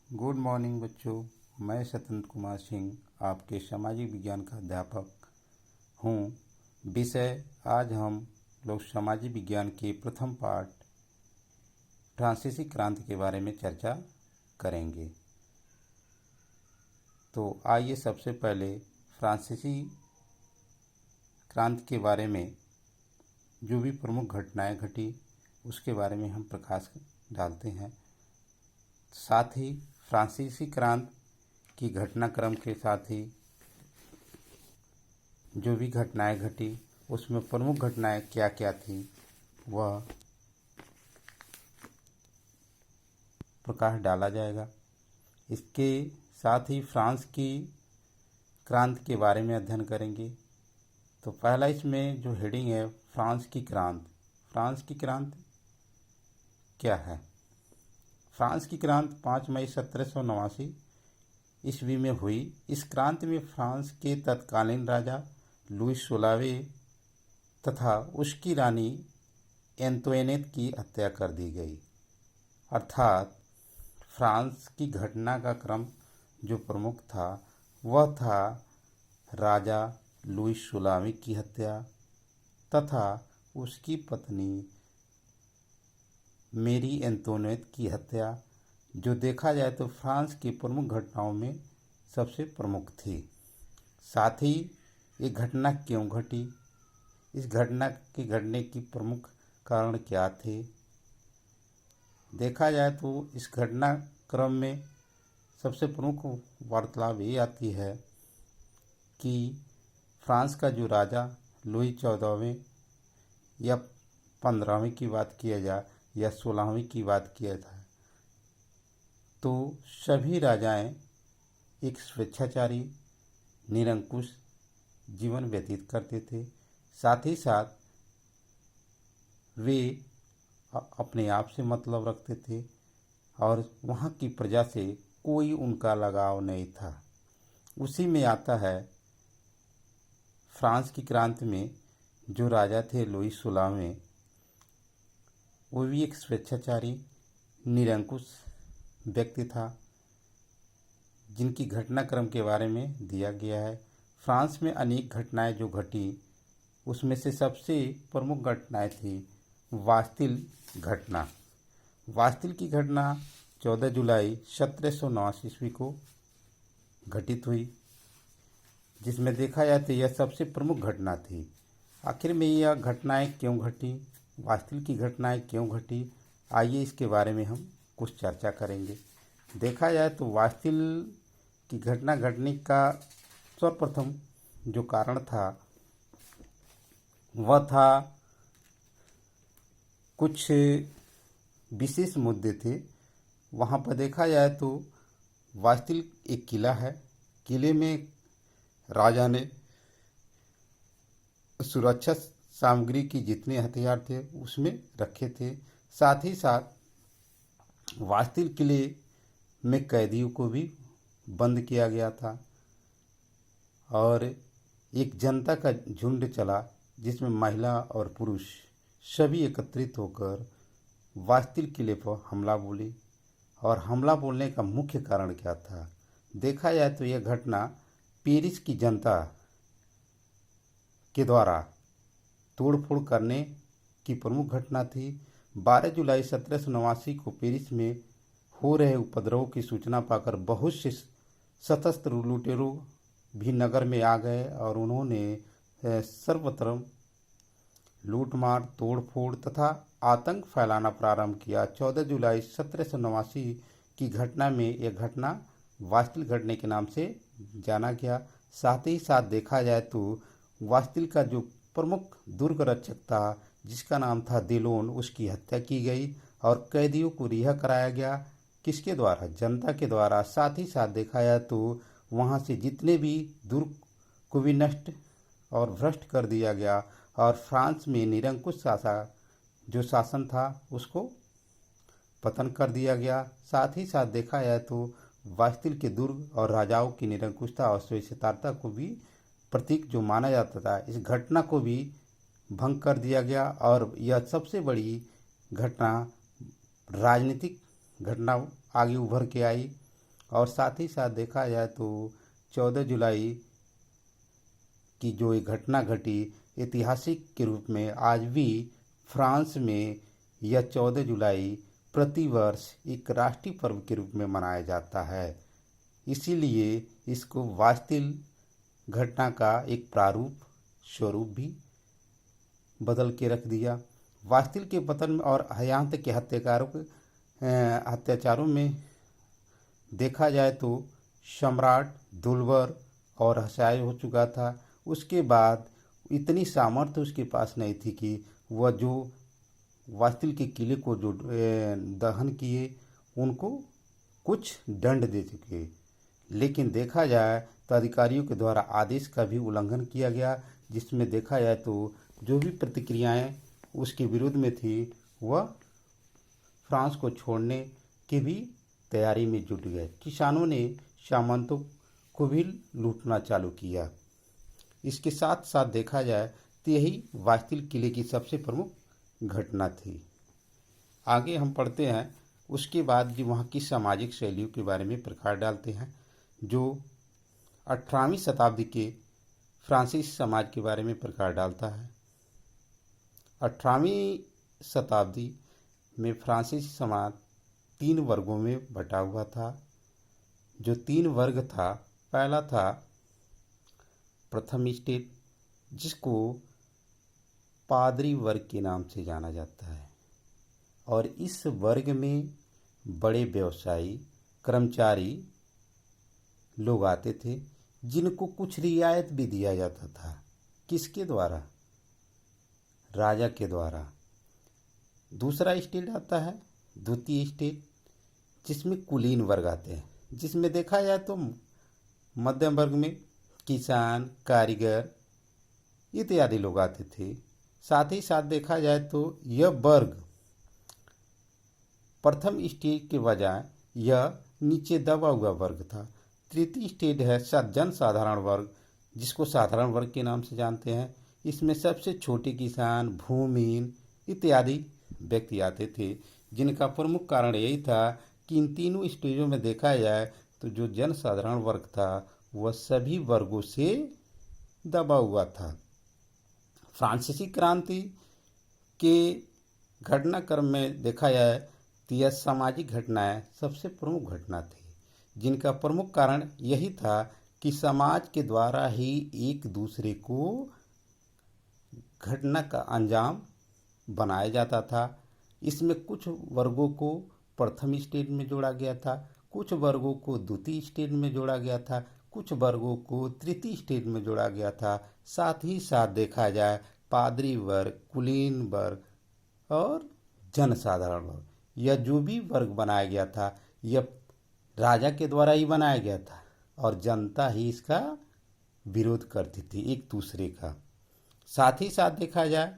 Good morning बच्चों। मैं स्वतंत्र कुमार सिंह आपके सामाजिक विज्ञान का अध्यापक हूँ। विषय आज हम लोग सामाजिक विज्ञान के प्रथम पाठ फ्रांसीसी क्रांति के बारे में चर्चा करेंगे। तो आइए सबसे पहले फ्रांसीसी क्रांति के बारे में जो भी प्रमुख घटनाएं घटी उसके बारे में हम प्रकाश डालते हैं। साथ ही फ्रांसीसी क्रांति की घटनाक्रम के साथ ही जो भी घटनाएं घटी उसमें प्रमुख घटनाएं क्या क्या थी वह प्रकाश डाला जाएगा। इसके साथ ही फ्रांस की क्रांति के बारे में अध्ययन करेंगे। तो पहला इसमें जो हेडिंग है फ्रांस की क्रांति। फ्रांस की क्रांति क्या है? फ्रांस की क्रांति 5 मई 1789 ईस्वी में हुई। इस क्रांति में फ्रांस के तत्कालीन राजा लुई 16वें तथा उसकी रानी एंतोइनेट की हत्या कर दी गई। अर्थात फ्रांस की घटना का क्रम जो प्रमुख था वह था राजा लुई 16वें की हत्या तथा उसकी पत्नी मेरी एंतोनेट की हत्या, जो देखा जाए तो फ्रांस की प्रमुख घटनाओं में सबसे प्रमुख थी। साथ ही ये घटना क्यों घटी, इस घटना के घटने की प्रमुख कारण क्या थे, देखा जाए तो इस घटना क्रम में सबसे प्रमुख वार्तालाप ये आती है कि फ्रांस का जो राजा लुई 14वें या 15वें की बात किया जाए या 16वीं की बात किया था तो सभी राजाएं एक स्वेच्छाचारी निरंकुश जीवन व्यतीत करते थे। साथ ही साथ वे अपने आप से मतलब रखते थे और वहाँ की प्रजा से कोई उनका लगाव नहीं था। उसी में आता है फ्रांस की क्रांति में जो राजा थे लुई 16वें, वो भी एक स्वेच्छाचारी निरंकुश व्यक्ति था जिनकी घटनाक्रम के बारे में दिया गया है। फ्रांस में अनेक घटनाएं जो घटी उसमें से सबसे प्रमुख घटनाएं थी बास्तिल घटना। बास्तिल की घटना 14 जुलाई 1789 ईस्वी को घटित हुई, जिसमें देखा जाए तो यह सबसे प्रमुख घटना थी। आखिर में यह घटनाएं क्यों घटी, बास्तिल की घटनाएं क्यों घटी, आइए इसके बारे में हम कुछ चर्चा करेंगे। देखा जाए तो बास्तिल की घटना घटने का सर्वप्रथम जो कारण था वह था कुछ विशेष मुद्दे थे। वहाँ पर देखा जाए तो बास्तिल एक किला है। किले में राजा ने सुरक्षा सामग्री की जितने हथियार थे उसमें रखे थे। साथ ही साथ बास्तिल किले में कैदियों को भी बंद किया गया था और एक जनता का झुंड चला जिसमें महिला और पुरुष सभी एकत्रित होकर बास्तिल किले पर हमला बोली। और हमला बोलने का मुख्य कारण क्या था, देखा जाए तो यह घटना पेरिस की जनता के द्वारा तोड़फोड़ करने की प्रमुख घटना थी। 12 जुलाई 1789 को पेरिस में हो रहे उपद्रव की सूचना पाकर बहुत से सशस्त्र लुटेरों भी नगर में आ गए और उन्होंने सर्वत्र लूटमार, तोड़फोड़ तथा आतंक फैलाना प्रारंभ किया। 14 जुलाई 1789 की घटना में यह घटना बास्तिल घटने के नाम से जाना गया। साथ ही साथ देखा जाए तो बास्तिल का जो प्रमुख दुर्ग रक्षक था जिसका नाम था देलोन, उसकी हत्या की गई और कैदियों को रिहा कराया गया। किसके द्वारा? जनता के द्वारा। साथ ही साथ देखा जाए तो वहाँ से जितने भी दुर्ग को भी नष्ट और भ्रष्ट कर दिया गया और फ्रांस में निरंकुश शासन था उसको पतन कर दिया गया। साथ ही साथ देखा जाए तो बास्तिल के दुर्ग और राजाओं की निरंकुशता और स्वेच्छाचारिता को भी प्रतीक जो माना जाता था, इस घटना को भी भंग कर दिया गया। और यह सबसे बड़ी घटना राजनीतिक घटना आगे उभर के आई और साथ ही साथ देखा जाए तो 14 जुलाई की जो एक घटना घटी, ऐतिहासिक के रूप में आज भी फ्रांस में यह 14 जुलाई प्रतिवर्ष एक राष्ट्रीय पर्व के रूप में मनाया जाता है। इसीलिए इसको वास्तिल घटना का एक प्रारूप स्वरूप भी बदल के रख दिया। वास्तिल के पतन में और यहाँ तक के अत्याचारों में देखा जाए तो सम्राट दुलबर और हसाय हो चुका था। उसके बाद इतनी सामर्थ्य उसके पास नहीं थी कि वह जो वास्तिल के किले को जो दहन किए उनको कुछ दंड दे चुके, लेकिन देखा जाए तो अधिकारियों के द्वारा आदेश का भी उल्लंघन किया गया, जिसमें देखा जाए तो जो भी प्रतिक्रियाएं उसके विरुद्ध में थी वह फ्रांस को छोड़ने की भी तैयारी में जुट गए। किसानों ने सामंतों को भी लूटना चालू किया। इसके साथ साथ देखा जाए तो यही वास्तिल किले की सबसे प्रमुख घटना थी। आगे हम पढ़ते हैं, उसके बाद जो वहाँ की सामाजिक शैलियों के बारे में प्रकाश डालते हैं, जो 18वीं शताब्दी के फ्रांसीसी समाज के बारे में प्रकाश डालता है। 18वीं शताब्दी में फ्रांसीसी समाज 3 वर्गों में बटा हुआ था। जो 3 वर्ग था, पहला था प्रथम स्टेट, जिसको पादरी वर्ग के नाम से जाना जाता है, और इस वर्ग में बड़े व्यवसायी कर्मचारी लोग आते थे, जिनको कुछ रियायत भी दिया जाता था। किसके द्वारा? राजा के द्वारा। दूसरा स्टेट आता है द्वितीय स्टेट, जिसमें कुलीन वर्ग आते हैं, जिसमें देखा जाए तो मध्यम वर्ग में किसान, कारीगर इत्यादि लोग आते थे। साथ ही साथ देखा जाए तो यह वर्ग प्रथम स्टेज के बजाय यह नीचे दबा हुआ वर्ग था। तृतीय स्टेज है जन साधारण वर्ग, जिसको साधारण वर्ग के नाम से जानते हैं। इसमें सबसे छोटे किसान, भूमिहीन इत्यादि व्यक्ति आते थे, जिनका प्रमुख कारण यही था कि इन तीनों स्टेजों में देखा जाए तो जो जन साधारण वर्ग था वह सभी वर्गों से दबा हुआ था। फ्रांसीसी क्रांति के घटनाक्रम में देखा जाए तो यह सामाजिक घटनाएं सबसे प्रमुख घटना थी, जिनका प्रमुख कारण यही था कि समाज के द्वारा ही एक दूसरे को घटना का अंजाम बनाया जाता था। इसमें कुछ वर्गों को प्रथम स्टेज में जोड़ा गया था, कुछ वर्गों को द्वितीय स्टेज में जोड़ा गया था, कुछ वर्गों को तृतीय स्टेज में जोड़ा गया था। साथ ही साथ देखा जाए पादरी वर्ग, कुलीन वर्ग और जनसाधारण वर्ग, यह जो भी वर्ग बनाया गया था यह राजा के द्वारा ही बनाया गया था, और जनता ही इसका विरोध करती थी एक दूसरे का। साथ ही साथ देखा जाए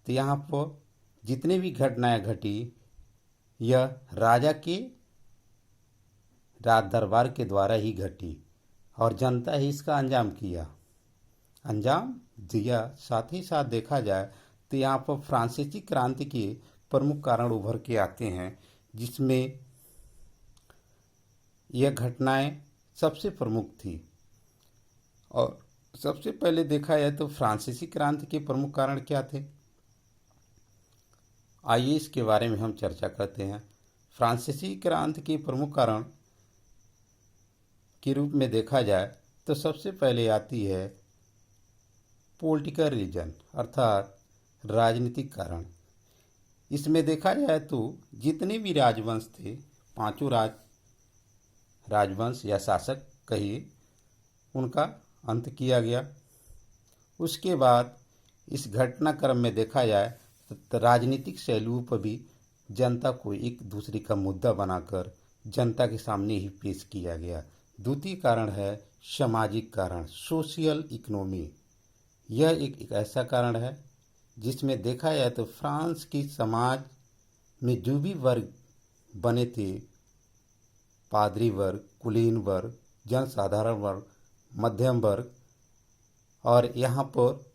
तो यहाँ पर जितने भी घटनाएं घटी यह राजा के राज दरबार के द्वारा ही घटी, और जनता ही इसका अंजाम दिया। साथ ही साथ देखा जाए तो यहाँ पर फ्रांसीसी क्रांति के प्रमुख कारण उभर के आते हैं, जिसमें यह घटनाएं सबसे प्रमुख थी। और सबसे पहले देखा जाए तो फ्रांसीसी क्रांति के प्रमुख कारण क्या थे, आइए इसके बारे में हम चर्चा करते हैं। फ्रांसीसी क्रांति के प्रमुख कारण के रूप में देखा जाए तो सबसे पहले आती है पॉलिटिकल रीजन, अर्थात राजनीतिक कारण। इसमें देखा जाए तो जितने भी राजवंश थे, 5 राजवंश या शासक कहिए, उनका अंत किया गया। उसके बाद इस घटनाक्रम में देखा जाए तो राजनीतिक शैलियों पर भी जनता को एक दूसरे का मुद्दा बनाकर जनता के सामने ही पेश किया गया। द्वितीय कारण है सामाजिक कारण, सोशल इकोनॉमी। यह एक ऐसा कारण है जिसमें देखा जाए तो फ्रांस की समाज में जो भी वर्ग बने थे, पादरी वर्ग, कुलीन वर्ग, जनसाधारण वर्ग, मध्यम वर्ग, और यहाँ पर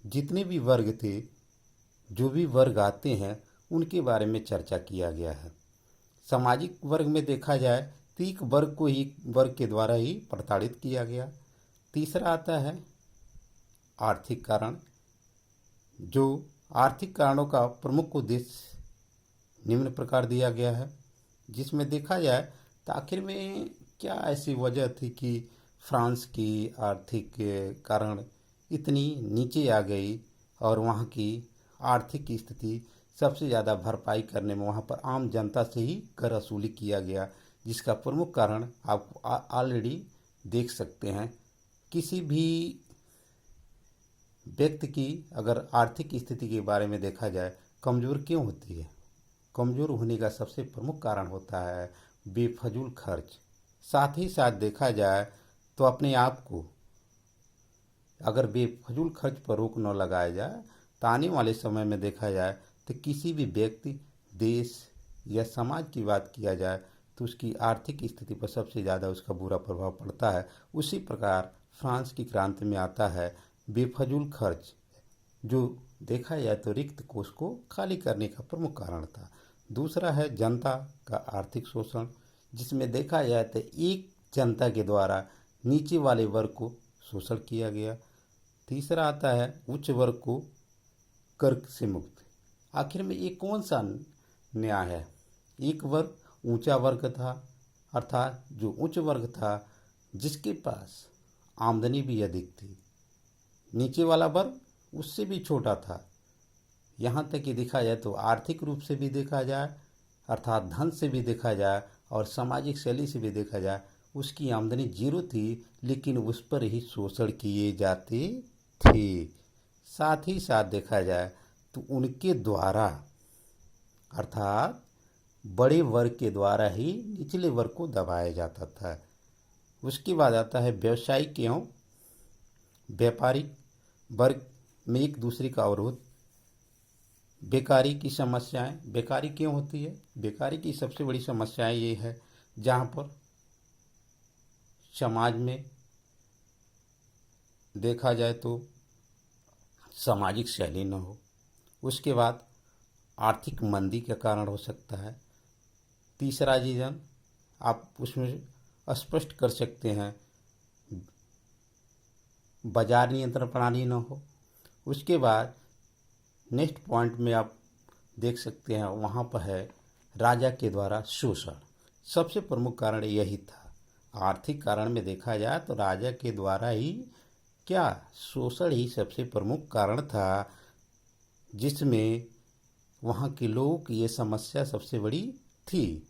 जितने भी वर्ग थे, जो भी वर्ग आते हैं, उनके बारे में चर्चा किया गया है। सामाजिक वर्ग में देखा जाए तो एक वर्ग को ही वर्ग के द्वारा ही प्रताड़ित किया गया। तीसरा आता है आर्थिक कारण। जो आर्थिक कारणों का प्रमुख उद्देश्य निम्न प्रकार दिया गया है, जिसमें देखा जाए तो आखिर में क्या ऐसी वजह थी कि फ्रांस की आर्थिक कारण इतनी नीचे आ गई और वहाँ की आर्थिक स्थिति सबसे ज़्यादा भरपाई करने में वहाँ पर आम जनता से ही कर वसूली किया गया, जिसका प्रमुख कारण आप ऑलरेडी देख सकते हैं। किसी भी व्यक्ति की अगर आर्थिक स्थिति के बारे में देखा जाए कमज़ोर क्यों होती है, कमज़ोर होने का सबसे प्रमुख कारण होता है बेफजूल खर्च। साथ ही साथ देखा जाए तो अपने आप को अगर बेफजूल खर्च पर रोक न लगाया जाए तो आने वाले समय में देखा जाए तो किसी भी व्यक्ति, देश या समाज की बात किया जाए तो उसकी आर्थिक स्थिति पर सबसे ज़्यादा उसका बुरा प्रभाव पड़ता है। उसी प्रकार फ्रांस की क्रांति में आता है बेफजूल खर्च, जो देखा जाए तो रिक्त कोष को खाली करने का प्रमुख कारण था। दूसरा है जनता का आर्थिक शोषण, जिसमें देखा जाए तो एक जनता के द्वारा नीचे वाले वर्ग को शोषण किया गया। तीसरा आता है उच्च वर्ग को कर से मुक्त। आखिर में ये कौन सा न्याय है? एक वर्ग ऊंचा वर्ग था, अर्थात जो उच्च वर्ग था जिसके पास आमदनी भी अधिक थी, नीचे वाला वर्ग उससे भी छोटा था। यहाँ तक कि देखा जाए तो आर्थिक रूप से भी देखा जाए, अर्थात धन से भी देखा जाए और सामाजिक शैली से भी देखा जाए, उसकी आमदनी जीरो थी, लेकिन उस पर ही शोषण किए जाते थे। साथ ही साथ देखा जाए तो उनके द्वारा, अर्थात बड़े वर्ग के द्वारा ही निचले वर्ग को दबाया जाता था। उसके बाद आता है व्यवसायिक एवं व्यापारिक वर्ग में एक दूसरे का अवरोध। बेकारी की समस्याएं। बेकारी क्यों होती है? बेकारी की सबसे बड़ी समस्याएं ये है जहाँ पर समाज में देखा जाए तो सामाजिक शैली न हो। उसके बाद आर्थिक मंदी का कारण हो सकता है। तीसरा रीज़न आप उसमें स्पष्ट कर सकते हैं बाजार नियंत्रण प्रणाली न हो। उसके बाद नेक्स्ट पॉइंट में आप देख सकते हैं वहाँ पर है राजा के द्वारा शोषण। सबसे प्रमुख कारण यही था। आर्थिक कारण में देखा जाए तो राजा के द्वारा ही क्या शोषण ही सबसे प्रमुख कारण था, जिसमें वहाँ के लोगों की ये समस्या सबसे बड़ी थी।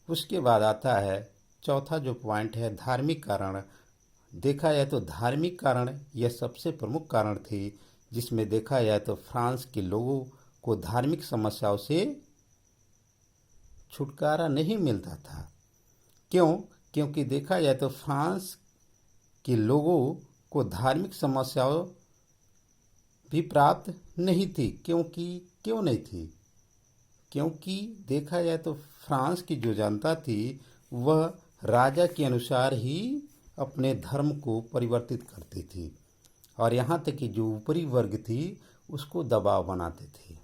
उसके बाद आता है चौथा जो पॉइंट है धार्मिक कारण। देखा जाए तो धार्मिक कारण यह सबसे प्रमुख कारण थे, जिसमें देखा जाए तो फ्रांस के लोगों को धार्मिक समस्याओं से छुटकारा नहीं मिलता था। क्यों? क्योंकि देखा जाए तो फ्रांस के लोगों को धार्मिक समस्याओं भी प्राप्त नहीं थी। क्यों नहीं थी? क्योंकि देखा जाए तो फ्रांस की जो जनता थी वह राजा के अनुसार ही अपने धर्म को परिवर्तित करती थी, और यहाँ तक कि जो ऊपरी वर्ग थी उसको दबाव बनाते थे।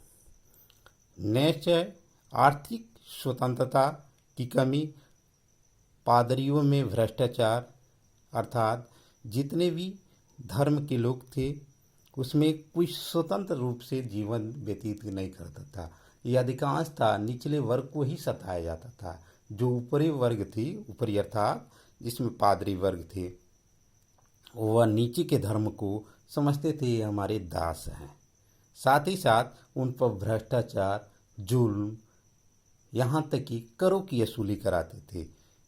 नेक्स्ट है आर्थिक स्वतंत्रता की कमी। पादरियों में भ्रष्टाचार, अर्थात जितने भी धर्म के लोग थे उसमें कोई स्वतंत्र रूप से जीवन व्यतीत नहीं करता था। यह अधिकांश था निचले वर्ग को ही सताया जाता था। जो ऊपरी वर्ग थी, ऊपरी अर्थात जिसमें पादरी वर्ग थे, वह नीचे के धर्म को समझते थे ये हमारे दास हैं। साथ ही साथ उन पर भ्रष्टाचार, जुल्म, यहाँ तक कि करों की वसूली कराते थे।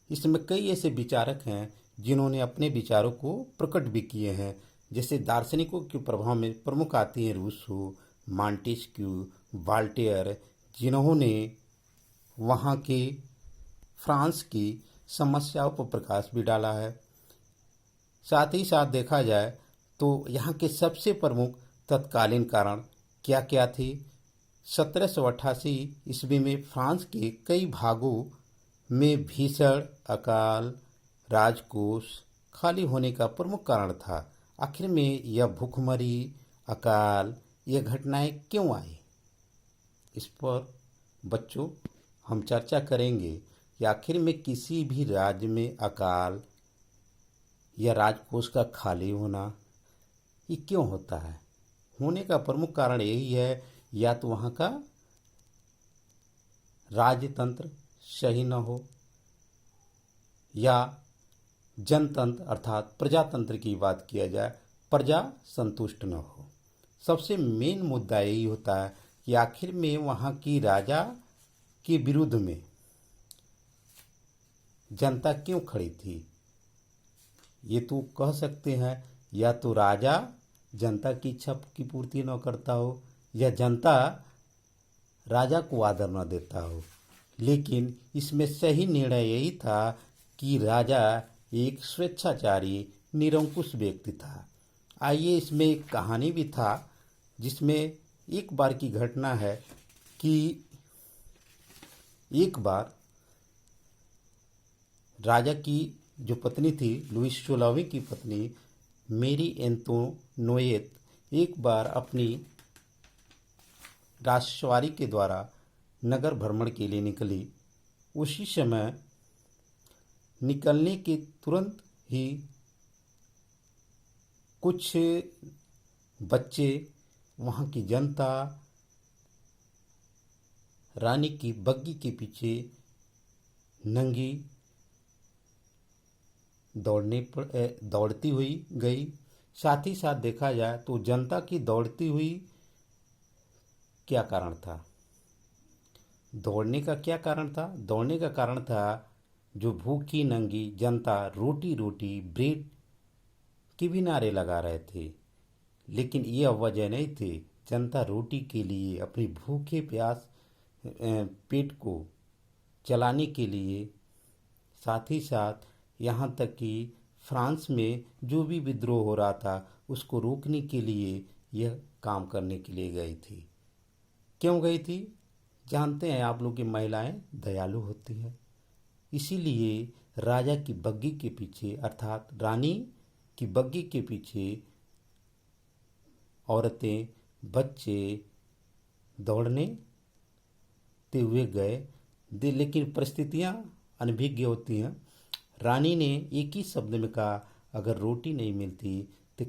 इसमें कई ऐसे विचारक हैं जिन्होंने अपने विचारों को प्रकट भी किए हैं, जैसे दार्शनिकों के प्रभाव में प्रमुख आती हैं रूसो, मॉन्टेस्क्यू, वॉल्टेयर, जिन्होंने वहाँ के फ्रांस की समस्याओं पर प्रकाश भी डाला है। साथ ही साथ देखा जाए तो यहाँ के सबसे प्रमुख तत्कालीन कारण क्या क्या थे? 1788 ईस्वी में फ्रांस के कई भागों में भीषण अकाल, राजकोष खाली होने का प्रमुख कारण था। आखिर में यह भूखमरी, अकाल, ये घटनाएं क्यों आई? इस पर बच्चों हम चर्चा करेंगे। कि आखिर में किसी भी राज्य में अकाल या राजकोष का खाली होना ये क्यों होता है। होने का प्रमुख कारण यही है, या तो वहाँ का राजतंत्र सही न हो, या जनतंत्र अर्थात प्रजातंत्र की बात किया जाए, प्रजा संतुष्ट न हो। सबसे मेन मुद्दा यही होता है कि आखिर में वहाँ की राजा के विरुद्ध में जनता क्यों खड़ी थी। ये तो कह सकते हैं या तो राजा जनता की इच्छा की पूर्ति न करता हो, या जनता राजा को आदर न देता हो। लेकिन इसमें सही निर्णय यही था कि राजा एक स्वेच्छाचारी निरंकुश व्यक्ति था। आइए, इसमें एक कहानी भी था, जिसमें एक बार की घटना है कि एक बार राजा की जो पत्नी थी, लुईस 16वीं की पत्नी मेरी एंतोनोएट, एक बार अपनी राजसवारी के द्वारा नगर भ्रमण के लिए निकली। उसी समय निकलने के तुरंत ही कुछ बच्चे, वहाँ की जनता रानी की बग्गी के पीछे नंगी दौड़ती हुई गई। साथ ही साथ देखा जाए तो जनता की दौड़ती हुई क्या कारण था, दौड़ने का क्या कारण था। दौड़ने का कारण था जो भूखी नंगी जनता रोटी रोटी ब्रेड के भी नारे लगा रहे थे। लेकिन यह वजह नहीं थी, जनता रोटी के लिए, अपनी भूखे प्यास पेट को चलाने के लिए, साथ ही साथ यहाँ तक कि फ्रांस में जो भी विद्रोह हो रहा था उसको रोकने के लिए यह काम करने के लिए गई थी। क्यों गई थी? जानते हैं आप लोग कि महिलाएं दयालु होती हैं, इसीलिए राजा की बग्गी के पीछे अर्थात रानी की बग्गी के पीछे औरतें, बच्चे दौड़ने ते हुए गए। लेकिन परिस्थितियां अनभिज्ञ होती हैं। रानी ने एक ही शब्द में कहा, अगर रोटी नहीं मिलती